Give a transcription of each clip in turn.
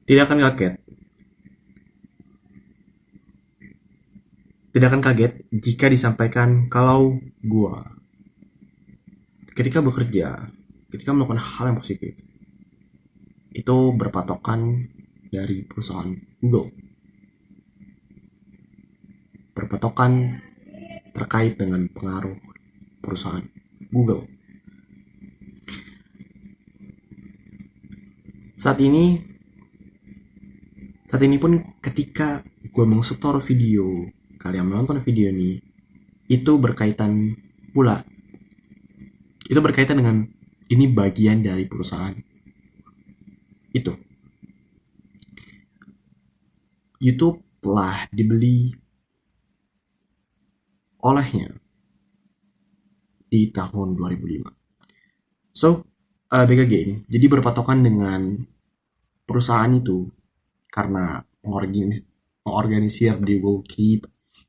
Tidak akan kaget, tidak akan kaget jika disampaikan kalau gua ketika bekerja, ketika melakukan hal yang positif, itu berpatokan dari perusahaan Google, berpatokan terkait dengan pengaruh perusahaan Google. Saat ini, saat ini pun ketika gue mengsetor video, kalian menonton video ini, itu berkaitan pula. Itu berkaitan dengan ini bagian dari perusahaan itu. YouTube telah dibeli olehnya di tahun 2005. So, back again. Jadi berpatokan dengan perusahaan itu karena mengorganisir di Google Keep,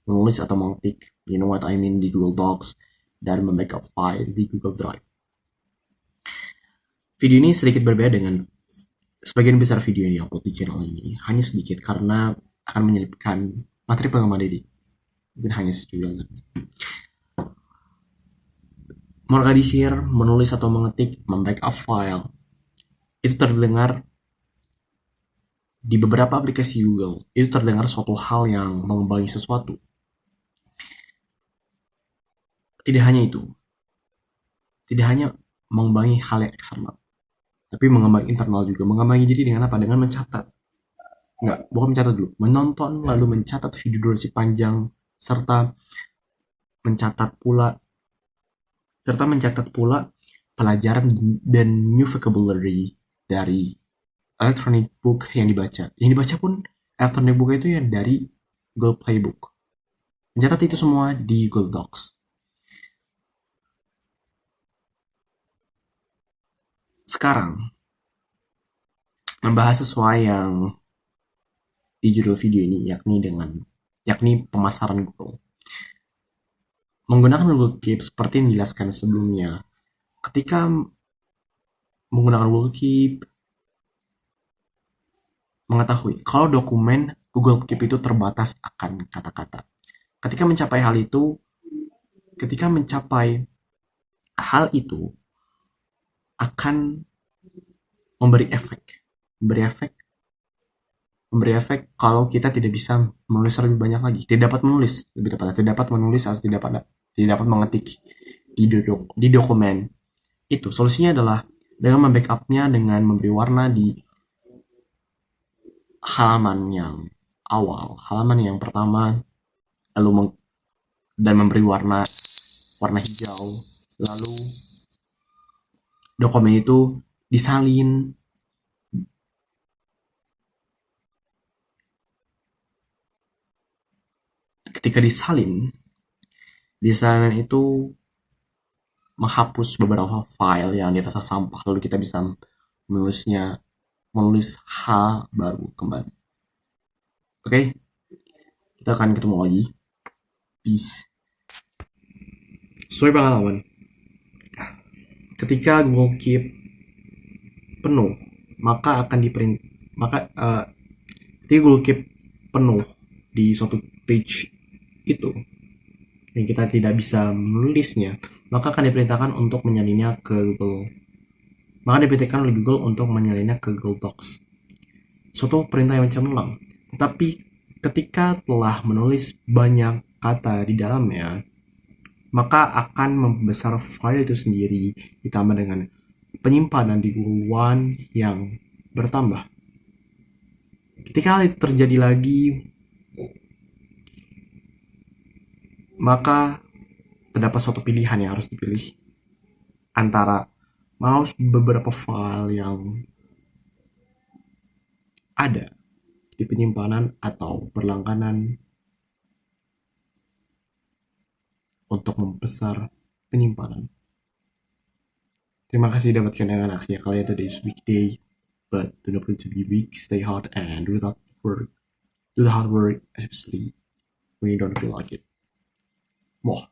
menulis atau mengetik, you know what I mean, di Google Docs, dan membackup file di Google Drive. Video ini sedikit berbeda dengan sebagian besar video yang diupload di channel ini. Hanya sedikit karena akan menyelipkan materi pengembangan diri. Mungkin hanya sejual. Mengorganisir, menulis atau mengetik, membackup file, itu terdengar di beberapa aplikasi Google, itu terdengar suatu hal yang mengembangi sesuatu. Tidak hanya itu, tidak hanya mengembangi hal yang eksternal, tapi mengembangi internal juga. Mengembangi diri dengan apa? Dengan mencatat. Enggak, bukan mencatat dulu. Menonton, lalu mencatat video durasi panjang, serta mencatat pula pelajaran dan new vocabulary dari electronic book yang dibaca. Yang dibaca pun electronic book itu ya dari Google Playbook. Mencatat itu semua di Google Docs. Sekarang, membahas sesuai yang di judul video ini, yakni pemasaran Google. Menggunakan Google Keep seperti yang dijelaskan sebelumnya. Ketika menggunakan Google Keep, mengetahui kalau dokumen Google Keep itu terbatas akan kata-kata. Ketika mencapai hal itu akan memberi efek kalau kita tidak bisa menulis lebih banyak lagi, tidak dapat menulis lebih tepatnya, tidak dapat menulis atau tidak dapat mengetik di dokumen itu. Solusinya adalah dengan membackupnya dengan memberi warna di halaman yang awal, halaman yang pertama, dan memberi warna hijau, lalu dokumen itu disalin. Ketika disalin itu menghapus beberapa file yang dirasa sampah, lalu kita bisa menulis hal baru kembali. Oke, kita akan ketemu lagi. Peace. Sesuai pengalaman, ketika Google Keep penuh, maka ketika Google Keep penuh di suatu page itu yang kita tidak bisa menulisnya, maka akan diperintahkan untuk menyalinnya ke Google. Maka diperintahkan oleh Google untuk menyalinnya ke Google Docs. Suatu perintah yang cemerlang. Tetapi ketika telah menulis banyak kata di dalamnya, maka akan membesar file itu sendiri ditambah dengan penyimpanan di Google One yang bertambah. Ketika hal itu terjadi lagi, maka terdapat suatu pilihan yang harus dipilih antara menghapus beberapa file yang ada di penyimpanan atau berlangganan untuk membesar penyimpanan. Terima kasih sudah mendengarkan aksi kalian today's weekday, but do not forget to be weak, stay hard, and do the hard work, especially when you don't feel like it. Wah.